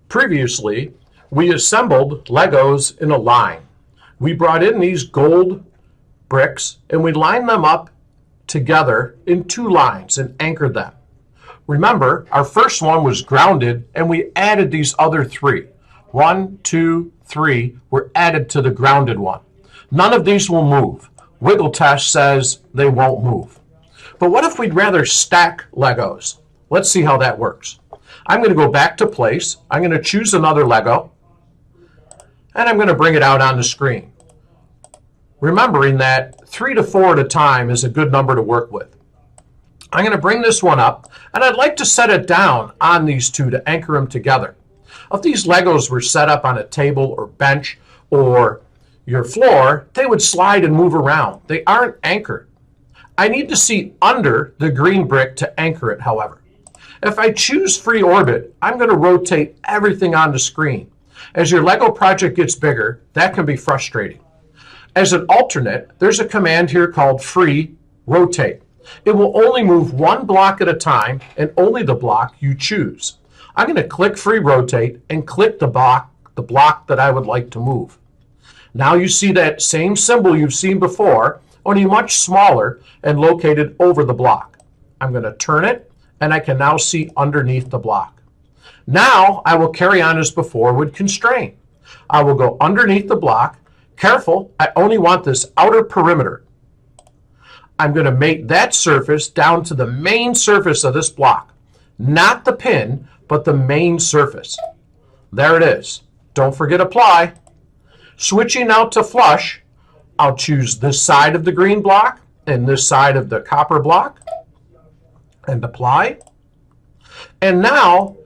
Previously, we assembled Legos in a line. We brought in these gold bricks and we lined them up together in two lines and anchored them. Remember, our first one was grounded and we added these other three. 1, 2, 3 were added to the grounded one. None of these will move. Wiggle Test says they won't move. But what if we'd rather stack Legos? Let's see how that works. I'm going to go back to place. I'm going to choose another Lego. And I'm going to bring it out on the screen. Remembering that 3 to 4 at a time is a good number to work with. I'm going to bring this one up, and I'd like to set it down on these two to anchor them together. If these Legos were set up on a table or bench or your floor, they would slide and move around. They aren't anchored. I need to see under the green brick to anchor it, however. If I choose free orbit, I'm going to rotate everything on the screen. As your Lego project gets bigger, that can be frustrating. As an alternate, there's a command here called free rotate. It will only move one block at a time and only the block you choose. I'm going to click free rotate and click the block that I would like to move. Now you see that same symbol you've seen before, only much smaller and located over the block. I'm going to turn it and I can now see underneath the block. Now I will carry on as before with constrain. I will go underneath the block. Careful, I only want this outer perimeter. I'm going to make that surface down to the main surface of this block. Not the pin, but the main surface. There it is. Don't forget apply. Switching out to flush, I'll choose this side of the green block and this side of the copper block and apply. And now,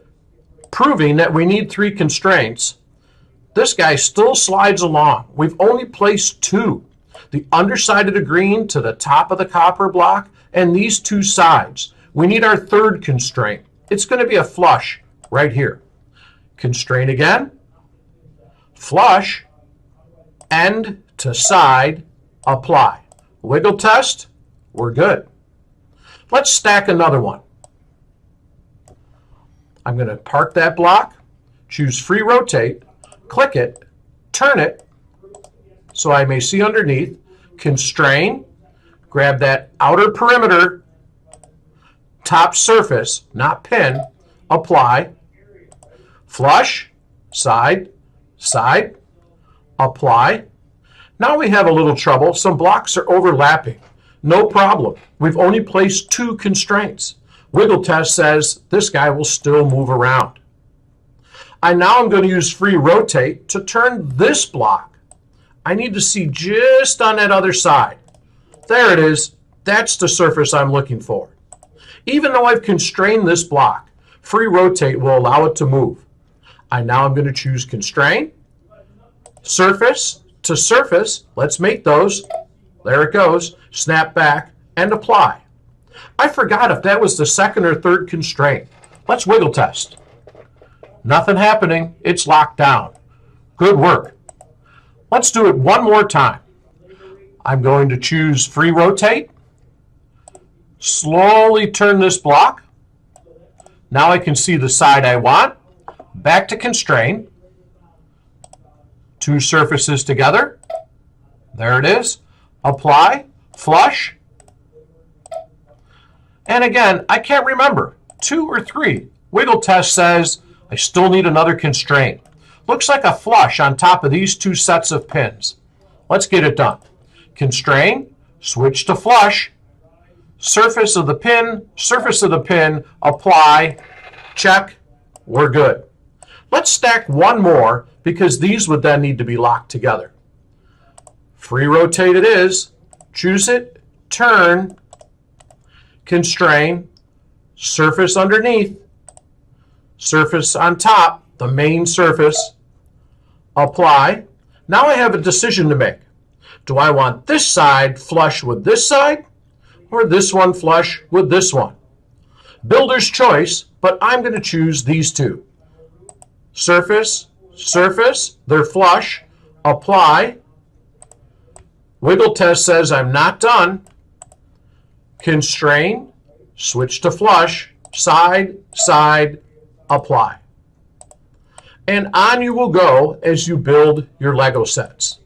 proving that we need 3 constraints, this guy still slides along. We've only placed 2. The underside of the green to the top of the copper block and these 2 sides. We need our 3rd constraint. It's going to be a flush right here. Constrain again. Flush. End to side. Apply. Wiggle test. We're good. Let's stack another one. I'm going to park that block. Choose free rotate. Click it. Turn it so I may see underneath. Constrain, grab that outer perimeter, top surface, not pin, apply, flush, side, side, apply. Now we have a little trouble. Some blocks are overlapping. No problem. We've only placed 2 constraints. Wiggle test says this guy will still move around. I now am going to use free rotate to turn this block. I need to see just on that other side. There it is. That's the surface I'm looking for. Even though I've constrained this block, free rotate will allow it to move. I now am going to choose constrain, surface to surface. Let's make those. There it goes. Snap back and apply. I forgot if that was the 2nd or 3rd constraint. Let's wiggle test. Nothing happening. It's locked down. Good work. Let's do it one more time. I'm going to choose free rotate. Slowly turn this block. Now I can see the side I want. Back to constrain. 2 surfaces together. There it is. Apply. Flush. And again, I can't remember. 2 or 3. Wiggle test says I still need another constraint. Looks like a flush on top of these 2 sets of pins. Let's get it done. Constrain, switch to flush, surface of the pin, apply, check, we're good. Let's stack one more because these would then need to be locked together. Free rotate it is, choose it, turn, constrain, surface underneath, surface on top, the main surface, apply. Now I have a decision to make. Do I want this side flush with this side or this one flush with this one? Builder's choice, but I'm going to choose these 2. Surface, surface, they're flush, apply. Wiggle test says I'm not done. Constrain, switch to flush, side, side, apply. And on you will go as you build your Lego sets.